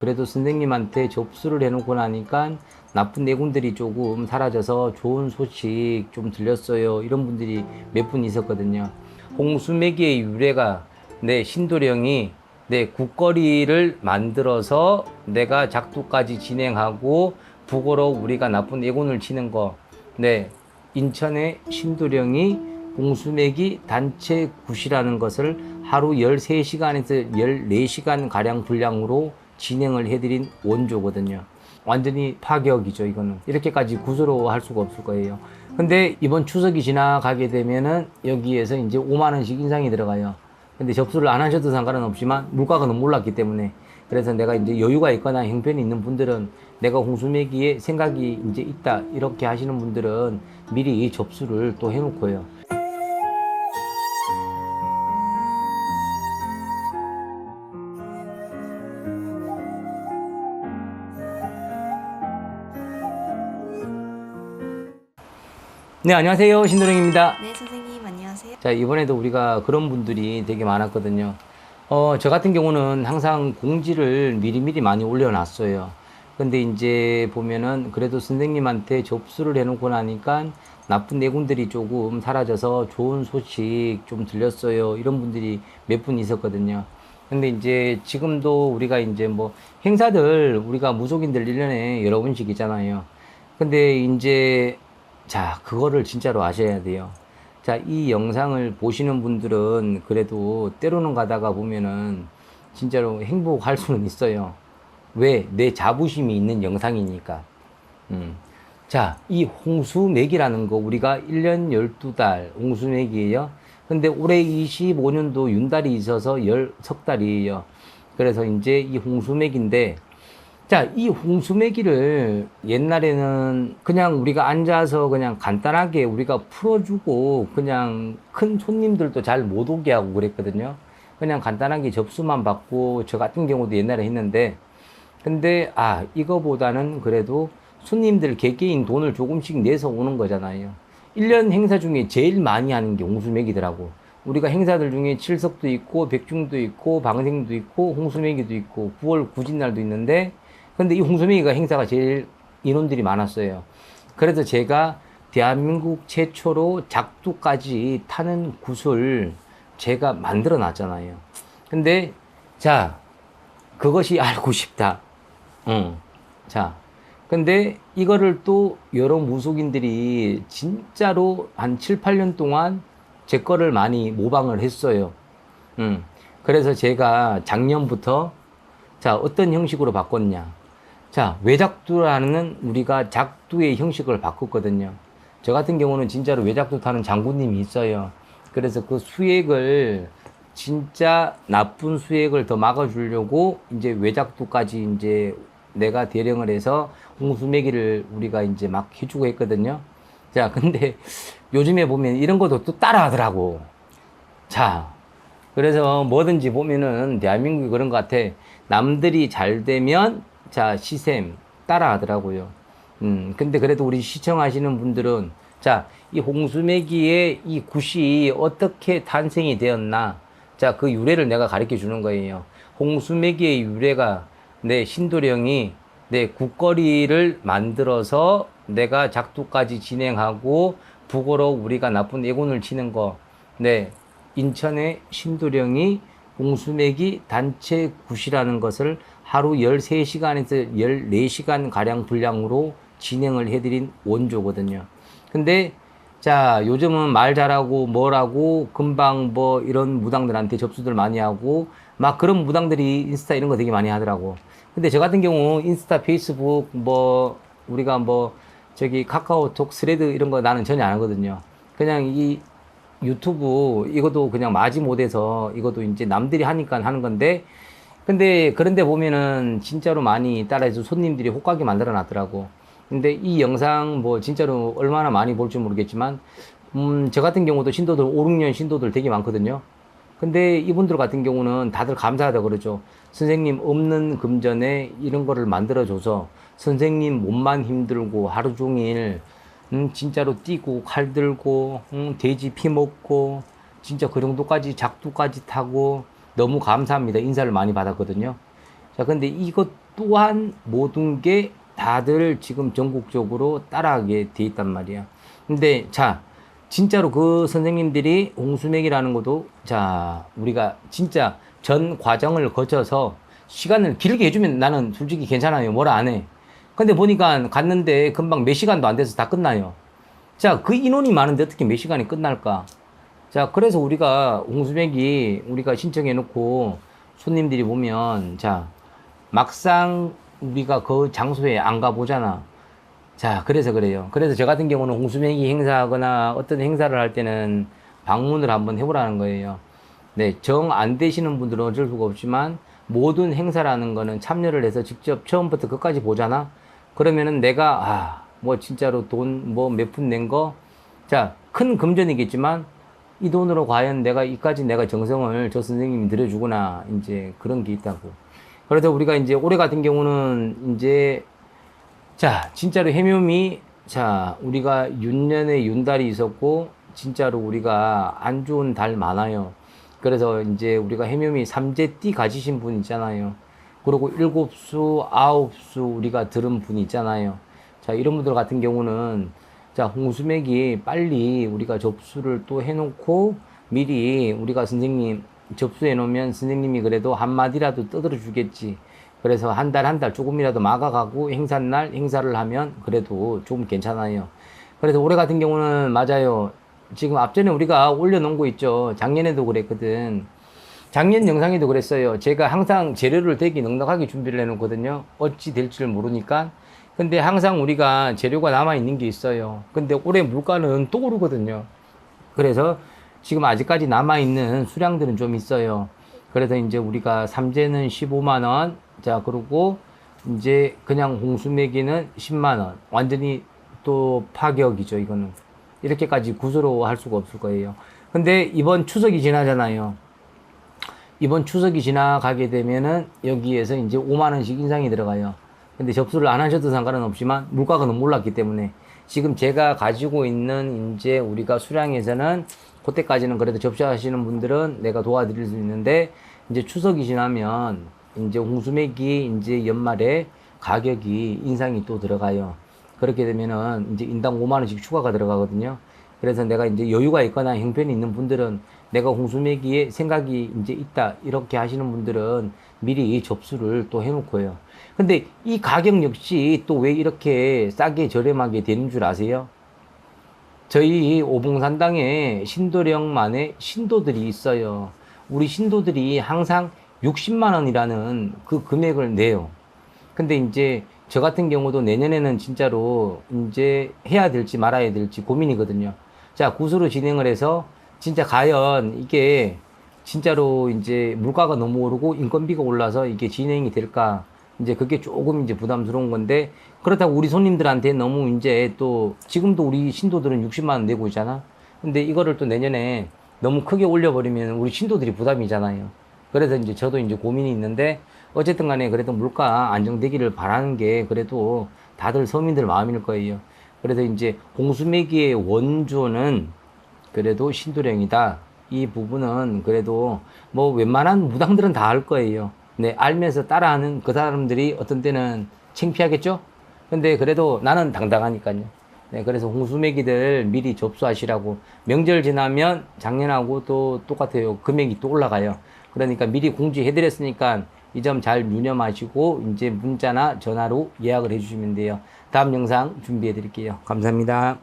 그래도 선생님한테 접수를 해놓고 나니까 나쁜 내군들이 조금 사라져서 좋은 소식 좀 들렸어요. 이런 분들이 몇 분 있었거든요. 홍수매기의 유래가 내 신도령이 내 국거리를 만들어서 내가 작두까지 진행하고 북어로 우리가 나쁜 애군을 치는 거. 네, 인천의 신도령이 홍수매기 단체 굿이라는 것을 하루 13시간에서 14시간 가량 분량으로 진행을 해드린 원조거든요. 완전히 파격이죠, 이거는. 이렇게까지 구조로 할 수가 없을 거예요. 근데 이번 추석이 지나가게 되면은 여기에서 이제 5만 원씩 인상이 들어가요. 근데 접수를 안 하셔도 상관은 없지만 물가가 너무 올랐기 때문에, 그래서 내가 이제 여유가 있거나 형편이 있는 분들은, 내가 홍수매기에 생각이 이제 있다 이렇게 하시는 분들은 미리 접수를 또 해놓고요. 네, 안녕하세요. 신도령입니다. 네, 선생님 안녕하세요. 자, 이번에도 우리가 그런 분들이 되게 많았거든요. 저 같은 경우는 항상 공지를 미리미리 많이 올려놨어요. 근데 이제 보면은 그래도 선생님한테 접수를 해놓고 나니까 나쁜 내군들이 조금 사라져서 좋은 소식 좀 들렸어요. 이런 분들이 몇 분 있었거든요. 근데 이제 지금도 우리가 이제 뭐 행사들, 우리가 무속인들 1년에 여러 번씩 있잖아요. 근데 이제 자, 그거를 진짜로 아셔야 돼요. 자, 이 영상을 보시는 분들은 그래도 때로는 가다가 보면은 진짜로 행복할 수는 있어요. 왜? 내 자부심이 있는 영상이니까. 자, 이 홍수맥이라는 거 우리가 1년 12달 홍수맥이에요. 근데 올해 25년도 윤달이 있어서 10달이에요. 그래서 이제 이 홍수맥인데, 자, 이 홍수매기를 옛날에는 그냥 우리가 앉아서 그냥 간단하게 우리가 풀어주고 그냥 큰 손님들도 잘 못 오게 하고 그랬거든요. 그냥 간단하게 접수만 받고 저 같은 경우도 옛날에 했는데, 근데 이거보다는 그래도 손님들 개개인 돈을 조금씩 내서 오는 거잖아요. 1년 행사 중에 제일 많이 하는 게 홍수매기더라고. 우리가 행사들 중에 칠석도 있고 백중도 있고 방생도 있고 홍수매기도 있고 9월 구진날도 있는데, 근데 이 홍수매기가 행사가 제일 인원들이 많았어요. 그래서 제가 대한민국 최초로 작두까지 타는 굿을 제가 만들어 놨잖아요. 근데 자, 그것이 알고 싶다. 자, 근데 이거를 또 여러 무속인들이 진짜로 한 7, 8년 동안 제 거를 많이 모방을 했어요. 그래서 제가 작년부터 자, 어떤 형식으로 바꿨냐. 자, 외작두라는 우리가 작두의 형식을 바꿨거든요. 저 같은 경우는 진짜로 외작두 타는 장군님이 있어요. 그래서 그 수액을, 진짜 나쁜 수액을 더 막아주려고 이제 외작두까지 이제 내가 대령을 해서 홍수매기를 우리가 이제 막 해주고 했거든요. 자, 근데 요즘에 보면 이런 것도 또 따라 하더라고. 자, 그래서 뭐든지 보면은 대한민국이 그런 것 같아. 남들이 잘 되면 자, 시샘 따라 하더라고요. 근데 그래도 우리 시청하시는 분들은 자, 이 홍수매기의 이 굿이 어떻게 탄생이 되었나. 자, 그 유래를 내가 가르쳐 주는 거예요. 홍수매기의 유래가 내 신도령이 내 국거리를 만들어서 내가 작두까지 진행하고 북어로 우리가 나쁜 애군을 치는 거. 네, 인천의 신도령이 홍수매기 단체 굿이라는 것을 하루 13시간에서 14시간 가량 분량으로 진행을 해드린 원조거든요. 근데 자, 요즘은 말 잘하고 뭐라고 금방 뭐 이런 무당들한테 접수들 많이 하고 막 그런 무당들이 인스타 이런 거 되게 많이 하더라고. 근데 저 같은 경우 인스타, 페이스북 뭐 우리가 뭐 저기 카카오톡, 스레드 이런 거 나는 전혀 안 하거든요. 그냥 이 유튜브 이것도 그냥 마지못해서 이것도 이제 남들이 하니까 하는 건데, 근데 그런데 보면은 진짜로 많이 따라해서 손님들이 혹하게 만들어 놨더라고. 근데 이 영상 뭐 진짜로 얼마나 많이 볼지 모르겠지만, 저 같은 경우도 신도들 5, 6년 신도들 되게 많거든요. 근데 이분들 같은 경우는 다들 감사하다 그러죠. 선생님 없는 금전에 이런 거를 만들어줘서 선생님 몸만 힘들고 하루 종일 진짜로 뛰고 칼 들고 돼지 피 먹고 진짜 그 정도까지 작두까지 타고 너무 감사합니다. 인사를 많이 받았거든요. 자, 근데 이것도 또한 모든 게 다들 지금 전국적으로 따라하게 돼 있단 말이야. 근데 자, 진짜로 그 선생님들이 홍수맥이라는 것도 자, 우리가 진짜 전 과정을 거쳐서 시간을 길게 해주면 나는 솔직히 괜찮아요. 뭐라 안 해. 근데 보니까 갔는데 금방 몇 시간도 안 돼서 다 끝나요. 자, 그 인원이 많은데 어떻게 몇 시간이 끝날까? 자, 그래서 우리가 홍수맥이 우리가 신청해 놓고 손님들이 보면 자, 막상 우리가 그 장소에 안 가보잖아. 자, 그래서 그래요. 그래서 저 같은 경우는 홍수맥이 행사하거나 어떤 행사를 할 때는 방문을 한번 해보라는 거예요. 네, 정 안 되시는 분들은 어쩔 수가 없지만 모든 행사라는 거는 참여를 해서 직접 처음부터 끝까지 보잖아. 그러면은 내가 뭐 진짜로 돈 뭐 몇 푼 낸 거, 자, 큰 금전이겠지만 이 돈으로 과연 내가 이까지 내가 정성을 저 선생님이 들여주구나, 이제 그런 게 있다고. 그래서 우리가 이제 올해 같은 경우는 이제 자, 진짜로 해묘미, 자, 우리가 윤년에 윤달이 있었고 진짜로 우리가 안 좋은 달 많아요. 그래서 이제 우리가 해묘미 삼재띠 가지신 분 있잖아요. 그리고 일곱수, 아홉수 우리가 들은 분 있잖아요. 자, 이런 분들 같은 경우는 자, 홍수맥이 빨리 우리가 접수를 또 해놓고 미리 우리가 선생님 접수해 놓으면 선생님이 그래도 한마디라도 떠들어 주겠지. 그래서 한 달 조금이라도 막아가고 행사날 행사를 하면 그래도 좀 괜찮아요. 그래서 올해 같은 경우는 맞아요. 지금 앞전에 우리가 올려놓은 거 있죠. 작년에도 그랬거든. 작년 영상에도 그랬어요. 제가 항상 재료를 되게 넉넉하게 준비를 해놓거든요. 어찌 될지를 모르니까. 근데 항상 우리가 재료가 남아있는 게 있어요. 근데 올해 물가는 또 오르거든요. 그래서 지금 아직까지 남아있는 수량들은 좀 있어요. 그래서 이제 우리가 삼재는 15만원. 자, 그리고 이제 그냥 홍수매기는 10만원. 완전히 또 파격이죠, 이거는. 이렇게까지 구수로 할 수가 없을 거예요. 근데 이번 추석이 지나잖아요. 이번 추석이 지나가게 되면은 여기에서 이제 5만원씩 인상이 들어가요. 근데 접수를 안 하셔도 상관은 없지만 물가가 너무 올랐기 때문에 지금 제가 가지고 있는 이제 우리가 수량에서는 그때까지는 그래도 접수하시는 분들은 내가 도와드릴 수 있는데 이제 추석이 지나면 이제 홍수맥이 이제 연말에 가격이 인상이 또 들어가요. 그렇게 되면은 이제 인당 5만원씩 추가가 들어가거든요. 그래서 내가 이제 여유가 있거나 형편이 있는 분들은 내가 홍수매기에 생각이 이제 있다 이렇게 하시는 분들은 미리 접수를 또 해놓고요. 근데 이 가격 역시 또 왜 이렇게 싸게 저렴하게 되는 줄 아세요? 저희 오봉산당에 신도령만의 신도들이 있어요. 우리 신도들이 항상 60만 원이라는 그 금액을 내요. 근데 이제 저 같은 경우도 내년에는 진짜로 이제 해야 될지 말아야 될지 고민이거든요. 자, 구수로 진행을 해서 진짜 과연 이게 진짜로 이제 물가가 너무 오르고 인건비가 올라서 이게 진행이 될까? 이제 그게 조금 이제 부담스러운 건데 그렇다고 우리 손님들한테 너무 이제 또 지금도 우리 신도들은 60만 원 내고 있잖아. 근데 이거를 또 내년에 너무 크게 올려버리면 우리 신도들이 부담이잖아요. 그래서 이제 저도 이제 고민이 있는데 어쨌든 간에 그래도 물가 안정되기를 바라는 게 그래도 다들 서민들 마음일 거예요. 그래서 이제 홍수매기의 원조는 그래도 신도령이다. 이 부분은 그래도 뭐 웬만한 무당들은 다 알 거예요. 네, 알면서 따라하는 그 사람들이 어떤 때는 창피하겠죠? 근데 그래도 나는 당당하니까요. 네, 그래서 홍수매기들 미리 접수하시라고. 명절 지나면 작년하고 또 똑같아요. 금액이 또 올라가요. 그러니까 미리 공지해드렸으니까 이 점 잘 유념하시고 이제 문자나 전화로 예약을 해주시면 돼요. 다음 영상 준비해 드릴게요. 감사합니다.